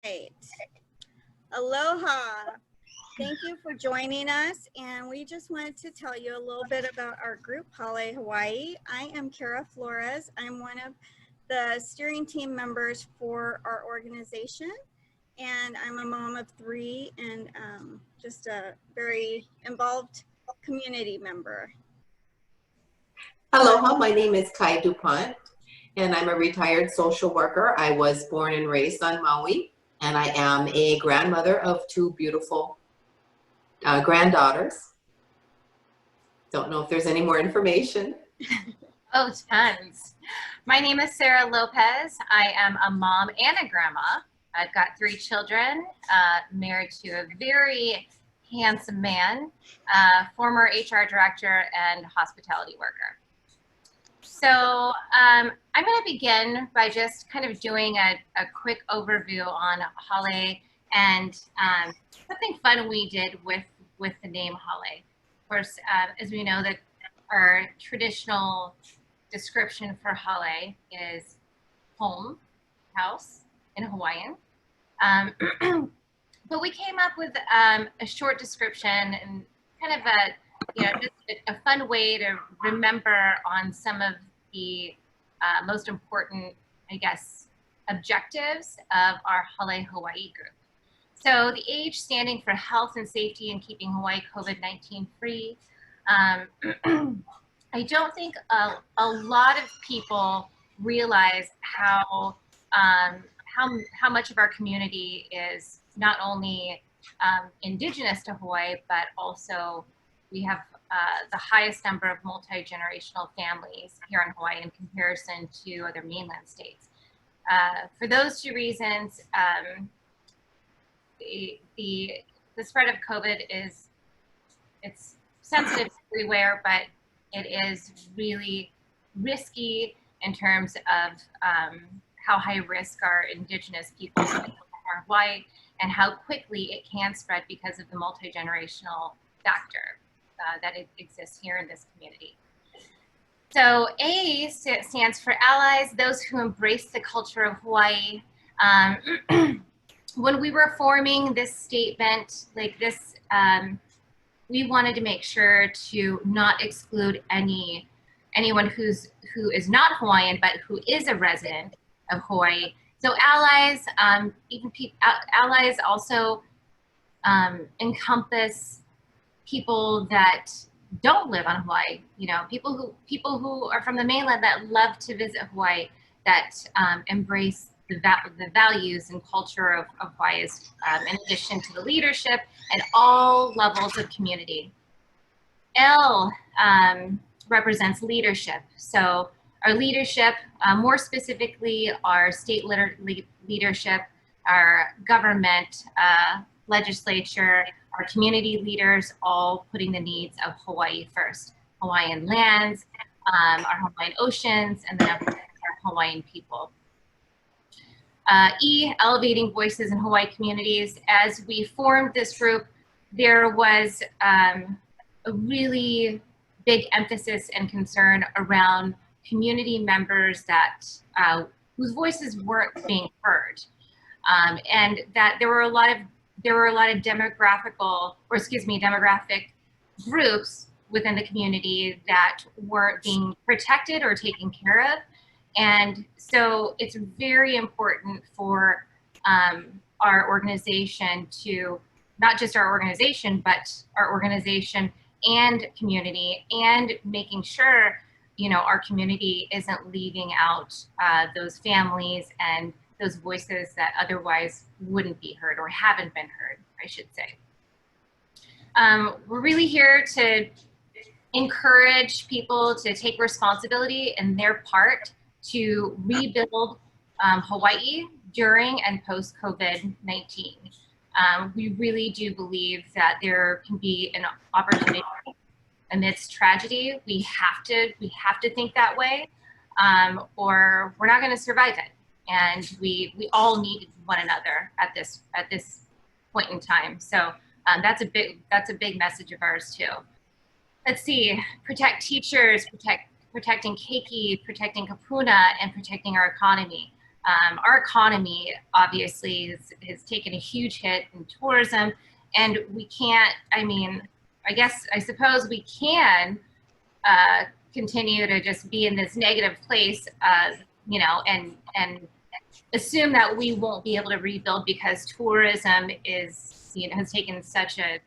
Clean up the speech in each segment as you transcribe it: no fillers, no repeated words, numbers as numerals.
Right. Aloha. Thank you for joining us. And we just wanted to tell you a little bit about our group, HALE Hawaii. I am Kara Flores. I'm one of the steering team members for our organization. And I'm a mom of 3 and just a very involved community member. Aloha, my name is Kai DuPont, and I'm a retired social worker. I was born and raised on Maui, and I am a grandmother of 2 beautiful granddaughters. Don't know if there's any more information. Oh, tons. My name is Sarah Lopez. I am a mom and a grandma. I've got 3 children, married to a very handsome man, former HR director and hospitality worker. So I'm going to begin by just kind of doing a quick overview on HALE and something fun we did with the name HALE. Of course, as we know, that our traditional description for HALE is home, house in Hawaiian. But we came up with a short description and kind of just a fun way to remember on some of the most important, I guess, objectives of our HALE Hawaii group. So the H standing for health and safety and keeping Hawaii COVID-19 free. I don't think a lot of people realize how much of our community is not only indigenous to Hawaii, but also we have the highest number of multi-generational families here in Hawaii in comparison to other mainland states. For those 2 reasons, the spread of COVID it's sensitive everywhere, but it is really risky in terms of how high risk our indigenous people are white and how quickly it can spread because of the multi-generational factor that it exists here in this community. So A stands for allies, those who embrace the culture of Hawaii. When we were forming this statement like this, we wanted to make sure to not exclude anyone who is not Hawaiian, but who is a resident of Hawaii. So allies, allies also encompass people that don't live on Hawaii. You know, people who are from the mainland that love to visit Hawaii, that embrace the values and culture of Hawaii, in addition to the leadership and all levels of community. L represents leadership. So our leadership, more specifically our state leadership, our government, legislature, our community leaders, all putting the needs of Hawaii first. Hawaiian lands, our Hawaiian oceans, and then our Hawaiian people. E, elevating voices in Hawaii communities. As we formed this group, there was a really big emphasis and concern around community members that whose voices weren't being heard, and that there were a lot of demographic groups within the community that weren't being protected or taken care of. And so it's very important for our organization to, not just our organization, but our organization and community, and making sure, you know, our community isn't leaving out those families and those voices that otherwise wouldn't be heard or haven't been heard, I should say. We're really here to encourage people to take responsibility in their part to rebuild Hawaii during and post COVID-19. We really do believe that there can be an opportunity amidst tragedy. We have to think that way, or we're not going to survive it. And we all need one another at this point in time. So that's a big message of ours too. Let's see, protect teachers, protecting keiki, protecting kapuna, and protecting our economy. Our economy obviously has taken a huge hit in tourism, and we can't, I suppose we can continue to just be in this negative place, and assume that we won't be able to rebuild because tourism has taken such a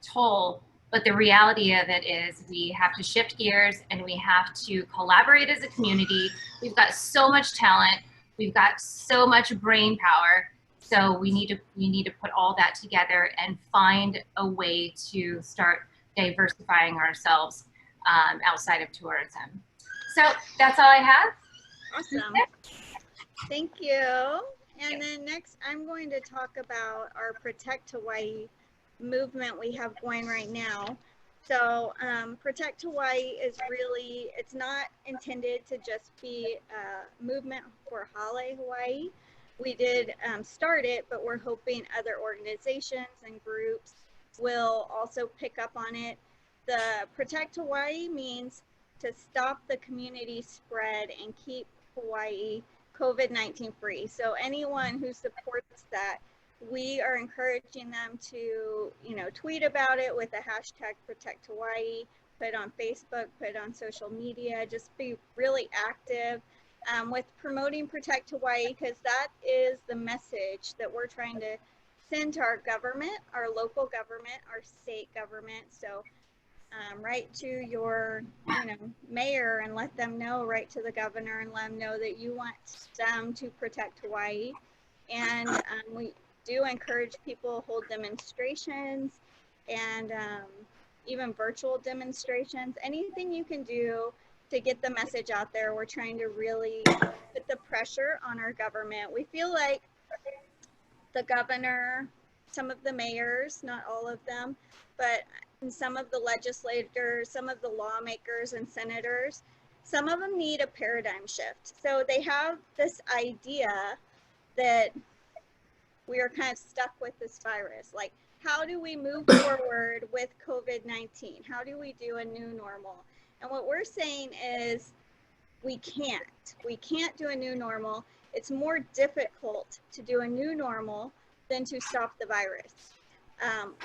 toll. But the reality of it is we have to shift gears and we have to collaborate as a community. We've got so much talent. We've got so much brain power. So we need to put all that together and find a way to start diversifying ourselves outside of tourism. So that's all I have. Awesome. Thank you. And then next, I'm going to talk about our Protect Hawaii movement we have going right now. So Protect Hawaii is really, it's not intended to just be a movement for HALE Hawaii. We did start it, but we're hoping other organizations and groups will also pick up on it. The Protect Hawaii means to stop the community spread and keep Hawaii COVID-19 free. So anyone who supports that, we are encouraging them to, tweet about it with the hashtag Protect Hawaii, put it on Facebook, put it on social media, just be really active with promoting Protect Hawaii, because that is the message that we're trying to send to our government, our local government, our state government. So write to your mayor and let them know, write to the governor and let them know that you want them to protect Hawaii. And we do encourage people, hold demonstrations and even virtual demonstrations, anything you can do to get the message out there. We're trying to really put the pressure on our government. We feel like the governor, some of the mayors, not all of them, but some of the legislators, some of the lawmakers and senators, some of them need a paradigm shift. So they have this idea that we are kind of stuck with this virus. Like, how do we move forward with COVID-19? How do we do a new normal? And what we're saying is we can't do a new normal. It's more difficult to do a new normal than to stop the virus.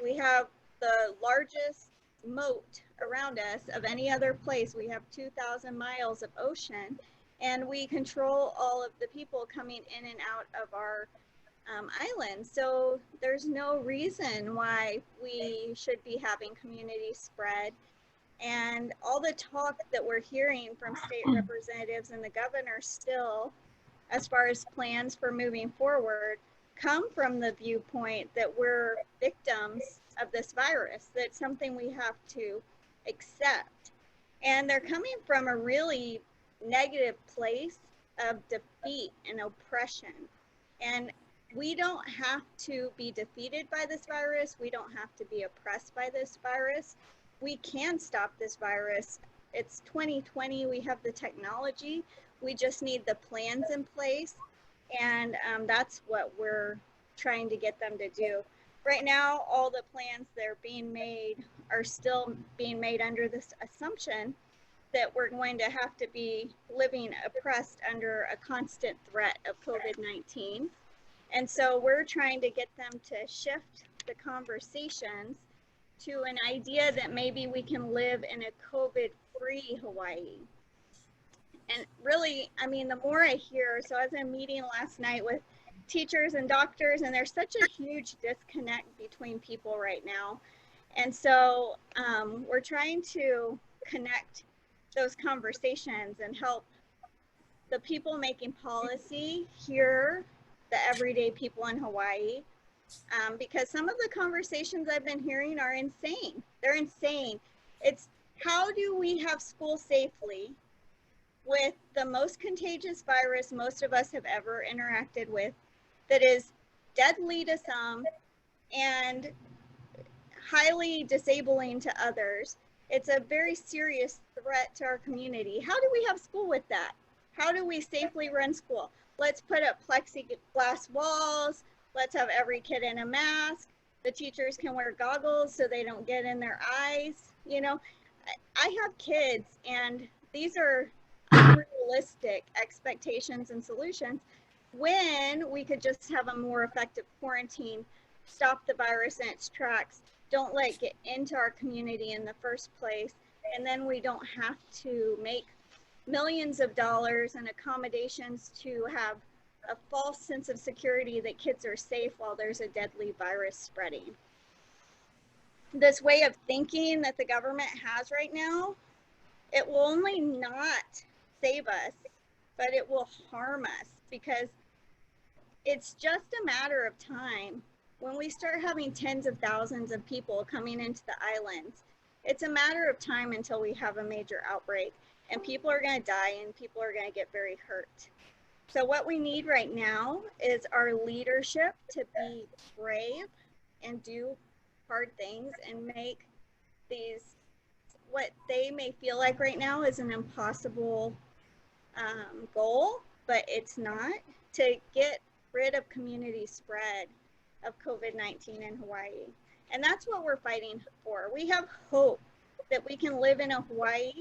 We have the largest moat around us of any other place. We have 2,000 miles of ocean, and we control all of the people coming in and out of our island. So there's no reason why we should be having community spread. And all the talk that we're hearing from state representatives and the governor still, as far as plans for moving forward, come from the viewpoint that we're victims of this virus. That's something we have to accept. And they're coming from a really negative place of defeat and oppression. And we don't have to be defeated by this virus. We don't have to be oppressed by this virus. We can stop this virus. It's 2020. We have the technology. We just need the plans in place. And that's what we're trying to get them to do. Right now, all the plans that are being made are still being made under this assumption that we're going to have to be living oppressed under a constant threat of COVID-19. And so we're trying to get them to shift the conversations to an idea that maybe we can live in a COVID-free Hawaii. And really, I mean, the more I hear, so I was in a meeting last night with teachers and doctors, and there's such a huge disconnect between people right now. And so we're trying to connect those conversations and help the people making policy hear the everyday people in Hawaii, because some of the conversations I've been hearing are insane. They're insane. It's how do we have school safely with the most contagious virus most of us have ever interacted with, that is deadly to some and highly disabling to others. It's a very serious threat to our community. How do we have school with that? How do we safely run school? Let's put up plexiglass walls. Let's have every kid in a mask. The teachers can wear goggles so they don't get in their eyes. You know, I have kids, and these are unrealistic expectations and solutions. when we could just have a more effective quarantine, stop the virus in its tracks, don't let it get into our community in the first place, and then we don't have to make millions of dollars and accommodations to have a false sense of security that kids are safe while there's a deadly virus spreading. This way of thinking that the government has right now, it will only not save us, but it will harm us, because it's just a matter of time. When we start having tens of thousands of people coming into the islands, it's a matter of time until we have a major outbreak, and people are going to die and people are going to get very hurt. So what we need right now is our leadership to be brave and do hard things and make these, what they may feel like right now is an impossible goal, but it's not, to get rid of community spread of COVID-19 in Hawaii. And that's what we're fighting for. We have hope that we can live in a Hawaii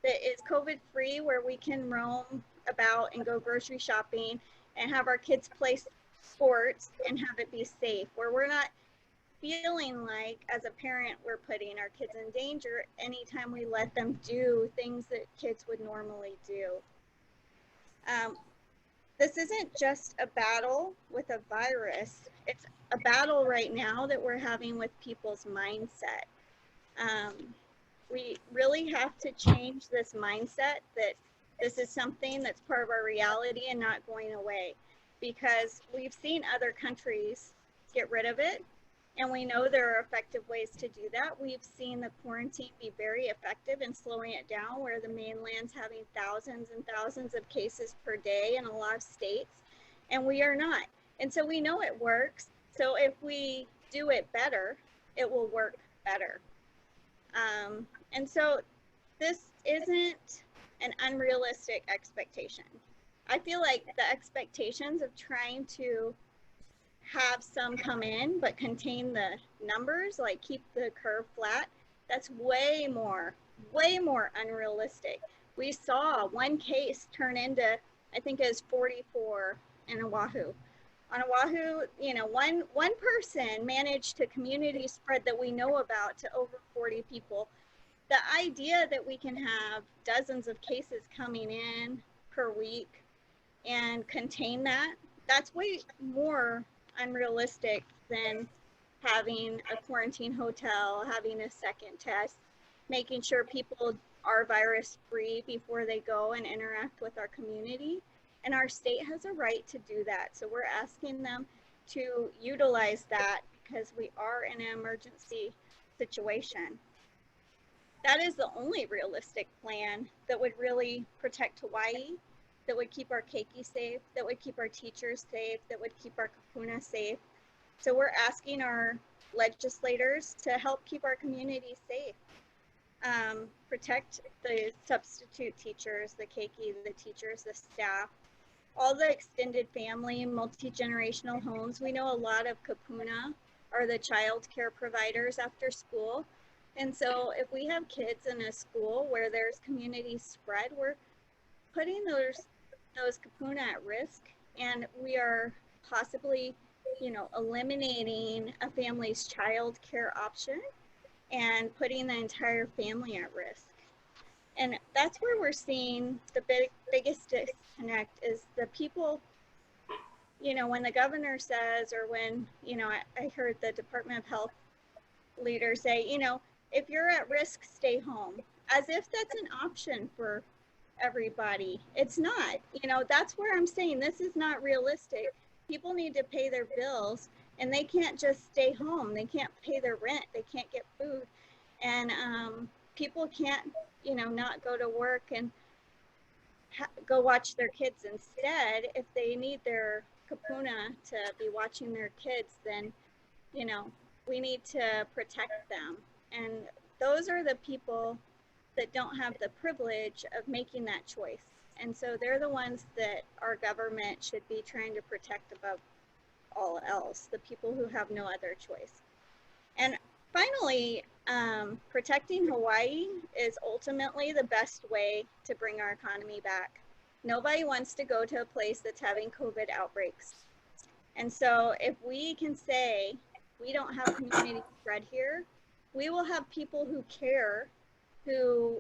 that is COVID-free, where we can roam about and go grocery shopping and have our kids play sports and have it be safe, where we're not feeling like, as a parent, we're putting our kids in danger anytime we let them do things that kids would normally do. This isn't just a battle with a virus. It's a battle right now that we're having with people's mindset. We really have to change this mindset that this is something that's part of our reality and not going away, because we've seen other countries get rid of it, and we know there are effective ways to do that. We've seen the quarantine be very effective in slowing it down, where the mainland's having thousands and thousands of cases per day in a lot of states, and we are not. And so we know it works. So if we do it better, it will work better. And so this isn't an unrealistic expectation. I feel like the expectations of trying to have some come in but contain the numbers, like keep the curve flat, that's way more unrealistic. We saw one case turn into, I think it was 44 in Oahu. On Oahu, you know, one person managed to community spread that we know about to over 40 people. The idea that we can have dozens of cases coming in per week and contain that, that's way more unrealistic than having a quarantine hotel, having a second test, making sure people are virus free before they go and interact with our community. And our state has a right to do that. So we're asking them to utilize that, because we are in an emergency situation. That is the only realistic plan that would really protect Hawaii, that would keep our keiki safe, that would keep our teachers safe, that would keep our kapuna safe. So we're asking our legislators to help keep our community safe. Protect the substitute teachers, the keiki, the teachers, the staff, all the extended family, multi-generational homes. We know a lot of kapuna are the child care providers after school. And so if we have kids in a school where there's community spread, we're putting those kapuna at risk, and we are possibly, you know, eliminating a family's child care option and putting the entire family at risk. And that's where we're seeing the biggest disconnect is the people, you know, when the governor says, or when, you know, I heard the Department of Health leader say, you know, if you're at risk, stay home, as if that's an option for everybody. It's not. You know, that's where I'm saying this is not realistic. People need to pay their bills, and they can't just stay home. They can't pay their rent. They can't get food. And people can't, you know, not go to work and go watch their kids instead. If they need their kapuna to be watching their kids, then, you know, we need to protect them. And those are the people that don't have the privilege of making that choice. And so they're the ones that our government should be trying to protect above all else, the people who have no other choice. And finally, protecting Hawaii is ultimately the best way to bring our economy back. Nobody wants to go to a place that's having COVID outbreaks. And so if we can say we don't have community spread here, we will have people who care, who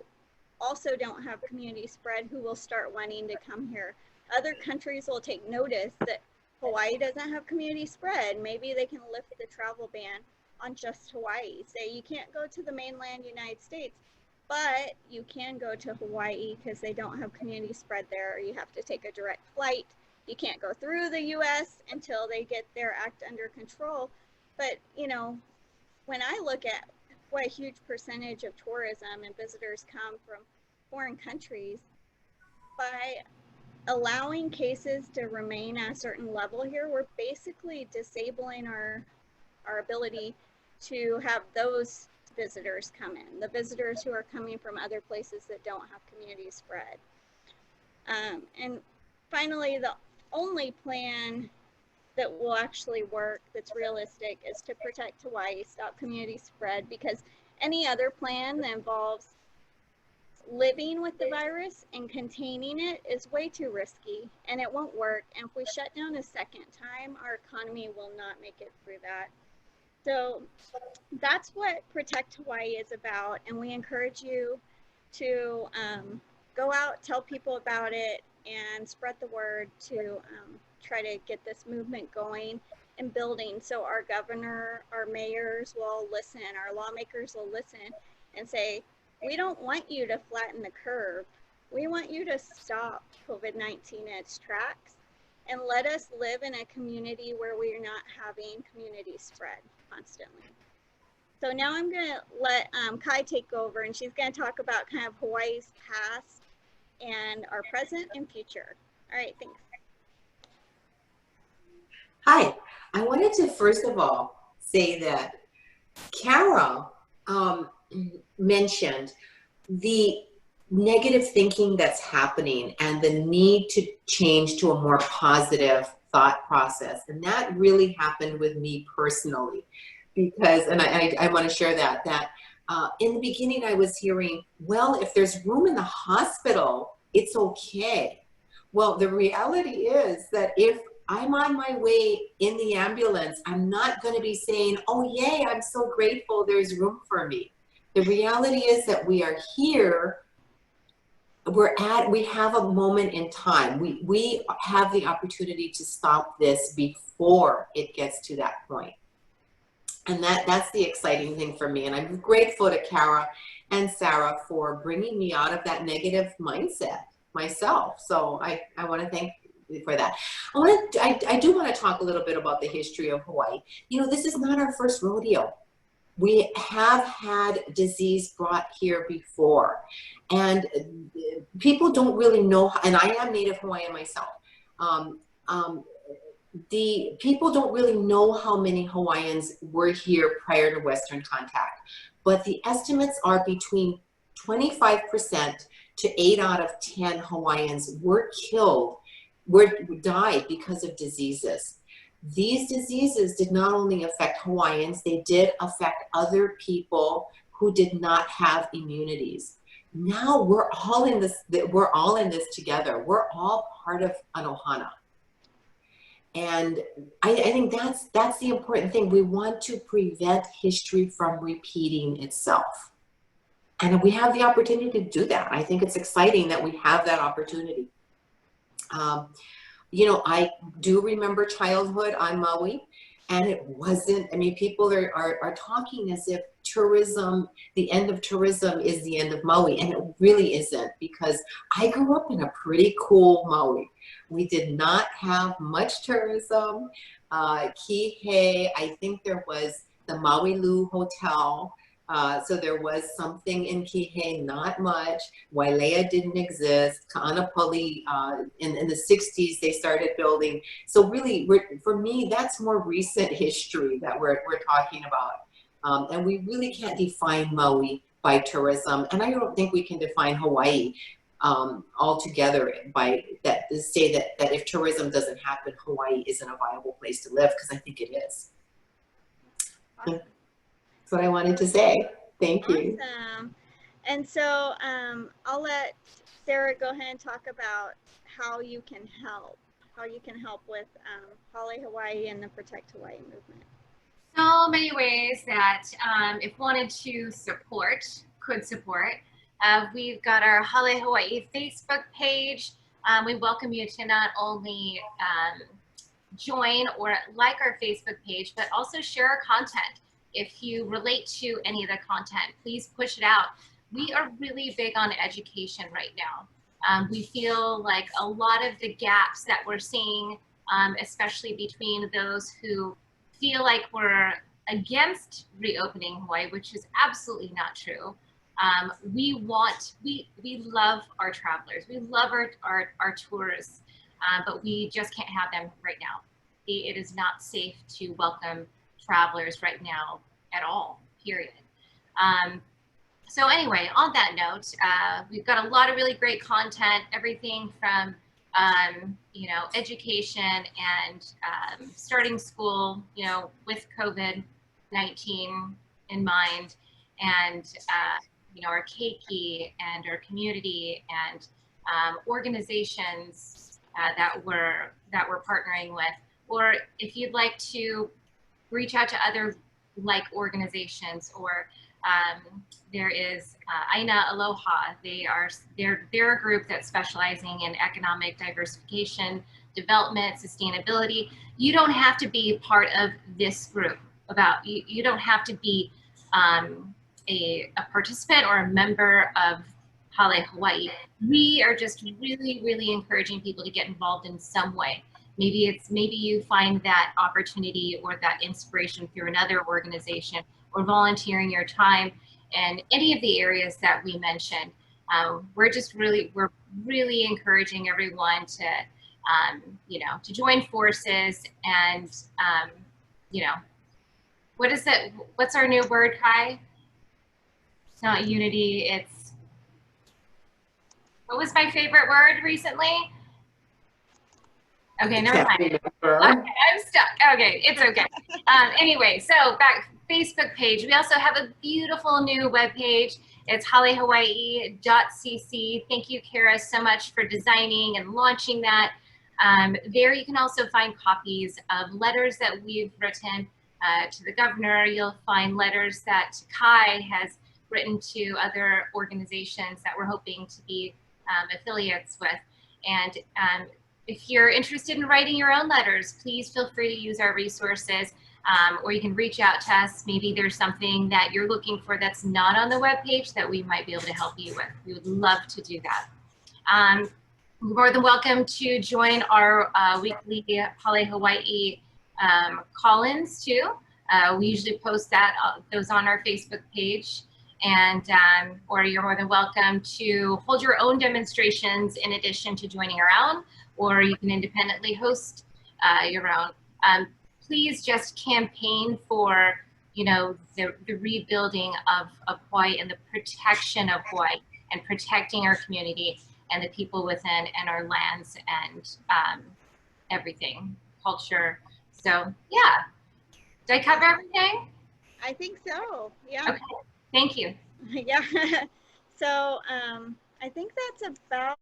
also don't have community spread, who will start wanting to come here. Other countries will take notice that Hawaii doesn't have community spread. Maybe they can lift the travel ban on just Hawaii. Say you can't go to the mainland United States, but you can go to Hawaii because they don't have community spread there, or you have to take a direct flight. You can't go through the US until they get their act under control. But, you know, when I look at what a huge percentage of tourism and visitors come from foreign countries, by allowing cases to remain at a certain level here, we're basically disabling our ability to have those visitors come in, the visitors who are coming from other places that don't have community spread. And finally, the only plan that will actually work, that's realistic, is to protect Hawaii, stop community spread, because any other plan that involves living with the virus and containing it is way too risky, and it won't work. And if we shut down a second time, our economy will not make it through that. So that's what Protect Hawaii is about, and we encourage you to go out, tell people about it, and spread the word to try to get this movement going and building, so our governor, our mayors will listen, our lawmakers will listen and say, we don't want you to flatten the curve. We want you to stop COVID-19 in its tracks and let us live in a community where we are not having community spread constantly. So now I'm going to let Kai take over, and she's going to talk about kind of Hawaii's past and our present and future. All right, thanks. Hi, I wanted to first of all say that Kara mentioned the negative thinking that's happening and the need to change to a more positive thought process. And that really happened with me personally, because, and I want to share that in the beginning I was hearing, well, if there's room in the hospital, it's okay. Well, the reality is that if I'm on my way in the ambulance, I'm not going to be saying, oh, yay, I'm so grateful there's room for me. The reality is that we are here, we have a moment in time. We have the opportunity to stop this before it gets to that point. And that's the exciting thing for me. And I'm grateful to Kara and Sarah for bringing me out of that negative mindset myself. So I want to thank you for that. I do want to talk a little bit about the history of Hawaii. You know, this is not our first rodeo. We have had disease brought here before, and people don't really know, and I am Native Hawaiian myself. The people don't really know how many Hawaiians were here prior to Western contact, but the estimates are between 25% to 8 out of 10 Hawaiians were killed, died because of diseases. These diseases did not only affect Hawaiians, they did affect other people who did not have immunities. Now we're all in this together. We're all part of an ohana. And I think that's the important thing. We want to prevent history from repeating itself. And we have the opportunity to do that. I think it's exciting that we have that opportunity. You know, I do remember childhood on Maui, and it wasn't, I mean, people are talking as if tourism, the end of tourism is the end of Maui, and it really isn't, because I grew up in a pretty cool Maui. We did not have much tourism. Kihei, I think there was the Maui Lu Hotel. So there was something in Kihei, not much. Wailea didn't exist. Ka'anapali, in the 60s, they started building. So really, for me, that's more recent history that we're talking about. And we really can't define Maui by tourism. And I don't think we can define Hawaii altogether by that, to say that if tourism doesn't happen, Hawaii isn't a viable place to live, because I think it is. Awesome. That's what I wanted to say. Thank you. Awesome. And so I'll let Sarah go ahead and talk about how you can help with HALE Hawaii and the Protect Hawaii movement. So many ways that if wanted to support, could support. We've got our HALE Hawaii Facebook page. We welcome you to not only join or like our Facebook page, but also share our content. If you relate to any of the content, please push it out. We are really big on education right now. We feel like a lot of the gaps that we're seeing, especially between those who feel like we're against reopening Hawaii, which is absolutely not true. We love our travelers. We love our tourists, but we just can't have them right now. It is not safe to welcome travelers right now at all, period. So anyway, on that note, we've got a lot of really great content, everything from you know, education and starting school, you know, with COVID-19 in mind, and you know, our keiki and our community and organizations that we're partnering with. Or if you'd like to reach out to other like organizations, or there is Aina Aloha. They're a group that's specializing in economic diversification, development, sustainability. You don't have to be part of this group. You don't have to be a participant or a member of HALE Hawaii. We are just really, really encouraging people to get involved in some way. Maybe you find that opportunity or that inspiration through another organization, or volunteering your time in any of the areas that we mentioned. We're really encouraging everyone to, you know, to join forces and, you know, what's our new word, Kai? It's not unity, it's, what was my favorite word recently? Okay, never mind. Okay, I'm stuck. Okay, it's okay. Anyway, so back Facebook page. We also have a beautiful new web page. It's halehawaii.cc. Thank you, Kara, so much for designing and launching that. There you can also find copies of letters that we've written to the governor. You'll find letters that Kai has written to other organizations that we're hoping to be affiliates with. And if you're interested in writing your own letters, please feel free to use our resources, or you can reach out to us. Maybe there's something that you're looking for that's not on the webpage that we might be able to help you with. We would love to do that. You're more than welcome to join our weekly HALE Hawaii call-ins too. We usually post those on our Facebook page. And or you're more than welcome to hold your own demonstrations in addition to joining our own, or you can independently host your own. Please just campaign for, you know, the rebuilding of Hawaii and the protection of Hawaii and protecting our community and the people within and our lands and everything, culture. So yeah, did I cover everything? I think so, yeah. Okay, thank you. Yeah, so I think that's about